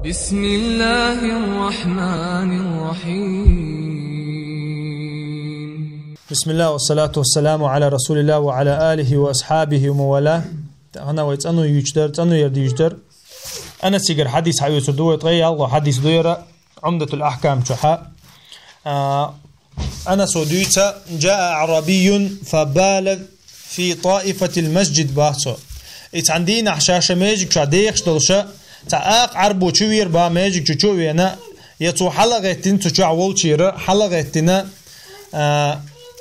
بسم الله الرحمن الرحيم. بسم الله والصلاة والسلام على رسول الله وعلى آله وأصحابه وموالاه. أنا ويتأنو يجدر تأنو يردي يجدر. أنا سيجر حديث حيو سدوه تغير الله حديث دويرة عمدة الأحكام شحاء. أنا سوديتا جاء عربي فبالغ في طائفة المسجد باسو. عندنا حشاشة ماجيك شاديخ دلشة تاق عربو شوير با ماجيك شوينا يتو حلقتين تشع والشيرة حلقتنا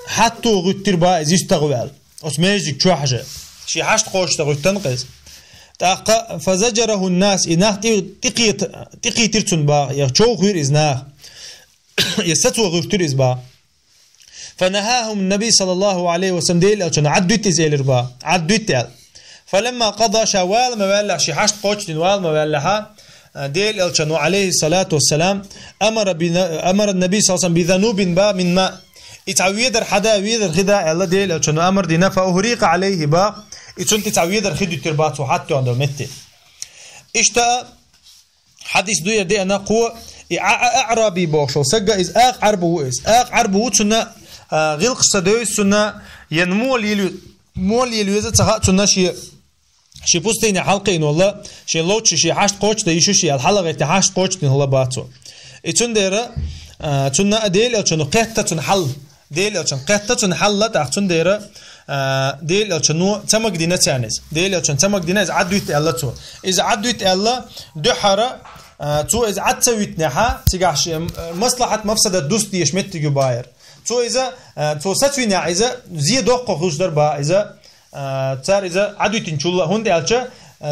حتى غتر با يستغوال اس ماجيك شو حاجة شي حشت قوش تغتنقز تاق فزجره الناس إناه تقي ترتن با يشو غير إزناه يستو غير إزبا فنهاهم النبي صلى الله عليه وسلم ديل أو عدوت إزيل با عدوت فلما قضى شوال مولع شي حشت قوش نوال مولعها ديل أو عليه الصلاة والسلام أمر النبي صلى الله عليه وسلم بذنوب با من ماء يتعويدر حدا ويدر خدا الله ديل أو أمر دينا فأهريق عليه با يتون تتعويدر خدو تربات وحتى عنده متى اشتا حديث دوية دي أنا قوة أعرابي بوشو سجى إز آق عربو تنا غلق صدوي تنا ينمول يلو تها تنا شي بوستين حلقين والله شي لوتش شي حشت قوش ده يشو شي الحلقة تحشت قوش ده الله باتو يتون ديرا تنا ديل أو تنا قهتة تنحل ديل أو تنا قهتة تنحل لا تحتون ديرا ديل أو تنو تمك دينا تانيز ديل أو تمك دينا إذا عدويت الله تو إذا عدويت الله دحرة تو إذا عد سويت نحا تيجاش مصلحة مفسدة دوست يشمت تجوباير تو إذا تو ستوينا إذا زي دوق خوش دربا إذا تار إذا عدويت إن شاء الله هون ديالشة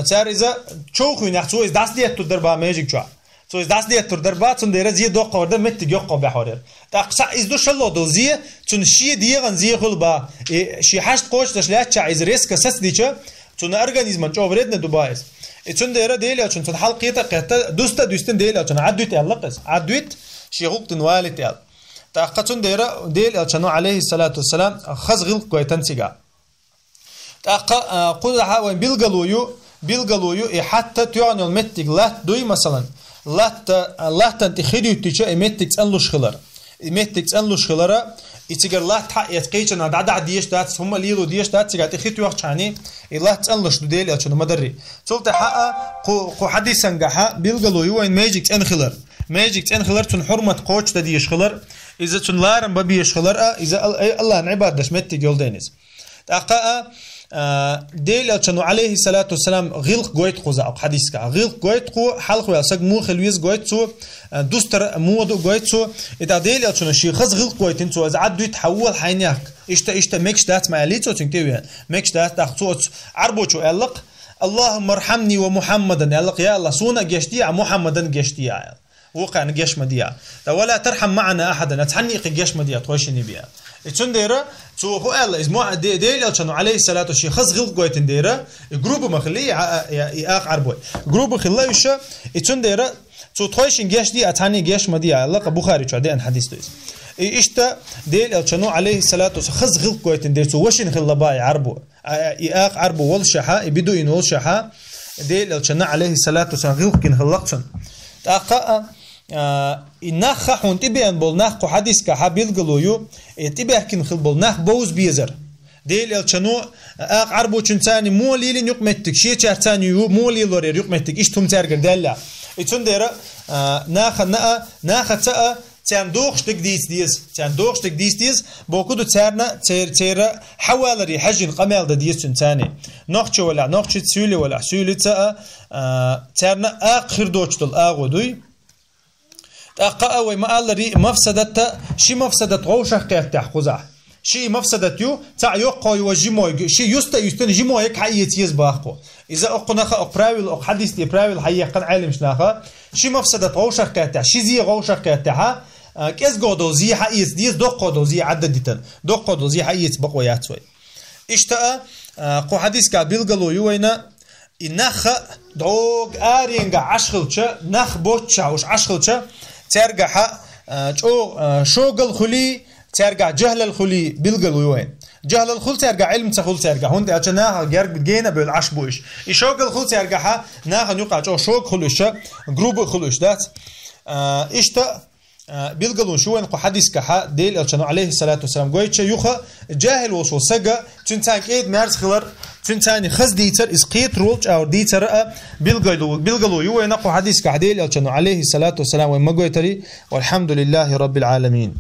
تار إذا شوخوينا تو إذا داس ديت تدربا ماجيك شو تو إذا داس ديت تدربا تون ديرا زي دوق ورده مت تجوق بحورير تأقصى إذا دو شلو دو زي تون شيء ديغن زي خلبا شيء حشت قوش تشلات شع إذا ريسك سس ديشة تون أرجانيزم شو وردنا دبائز تون ديرا ديل أو تون حلقية قهتا دوستن ديل أو تون عدويت يالقز عدويت شيء غوق تنوالت يال تأقتون ديرا ديل أو تنو عليه الصلاة والسلام خز غلق كويتن سيجا تأقا قدها وين بيلقلويو حتى تيان المتق لا دوي مثلا لا تنتخديو تيجا المتق أنلوش خلر المتق أنلوش خلره يتجر لا تحق يتقيشنا عدد ديش دات هم ليلو ديش دات تجات يخيط وقت شاني الله تأنلش دوديل أشون مدري صلت حقا قو حديثا جحا بيلقلويو وين ماجيك أنخلر تون حرمة قوش تديش خلر إذا تون لارن ببيش خلر إذا الله نعباد دش متق يولدينيز تأقا ديل أشون عليه الصلاة والسلام غلق قويت قوزا أو حديث كا غلق قويت قو حلق ويسق مو خلويز قويت سو دوستر مودو قويت سو إذا ديل أشون شيء خز غلق قويتين سو إذا عدو يتحول حينيك إشتا ميكش دات معليتو تنتويان ميكش دات تاخذ عربوشو ألق اللهم ارحمني ومحمدا ألق يا الله سونا جشتيا محمدا جشتيا وقع نجش مديا ولا ترحم معنا أحدا تحنيق جش مديا توشني بيا يتون ديرا تو هو الله إسمع ديل أشون عليه الصلاة والسلام خز غلق قويتين ديرا جروب مخلي يأخ عربوي جروب خلاه يشة يتون ديرا تو توشين جشتي أتحني جش مديا ألق بخاري شو عدين حديث دويس إشتا ديل أشنو عليه الصلاة والسلام خز غلق قويتين ديل تو وشين خلباي عربو يأخ عربو والشحا يبدو إن والشحا ديل أشنو عليه الصلاة والسلام غلق كن خلقتن تأقا إنخ حون تبين بالنخ حديث كحبيل قلويو تبيه كن خل بالنخ بوز بيزر ديل أشنو أخ عربو تنتاني مو ليلين يقمتك شيء ترتاني مو ليلورير يقمتك إيش تم ترجع دللا يتون ديرا ناخ تأ تان دوخشتك ديس بوكودو تيرا حوالري حجن قمال دا ديس تنتاني نوخش ولا نوخش تسولي ولا سولي تيرنا آخر دوشتل آغودوي تأقا وي مالري مفسدت شي مفسدت غوشة قيت تحقوزا شي مفسدت يو تاع يوقوي وجيموي شي يستن جيموي يك حيت يزباقو إذا أقناخ أقراويل حديث دي براويل حيقن علم شناخا شي مفسدت غوشة قيت شي زي غوشة قيت كيس قودو زي حقيت ديس دوقودو زي عددتن دوقودو زي حقيت بقويات شوي اشتاء قو حديث كابيل قالو يوينا إنخ دوق آرينغا عشخلشا نخ بوتشا وش عشخلشا ترجع شوغل خلي ترجع جهل الخلي بيلقلو يوين جهل الخلص يرجع علم تخلص يرجع هون أجناها جرب جينا بالعش بوش يشوق الخلص يرجعها ناها نيوقع جو شوق خلوشة جروب خلوش دات إشتا بيلقلون شو إنقو حديث كحا ديل ألشانو عليه الصلاة والسلام قويتش يوخا جاهل وصو سجا تنتان كيد مارس خلر تنتان خز ديتر إسقيت رولج أو ديتر بيلقلو يو إنقو حديث كحا ديل ألشانو عليه الصلاة والسلام وما قويتري والحمد لله رب العالمين.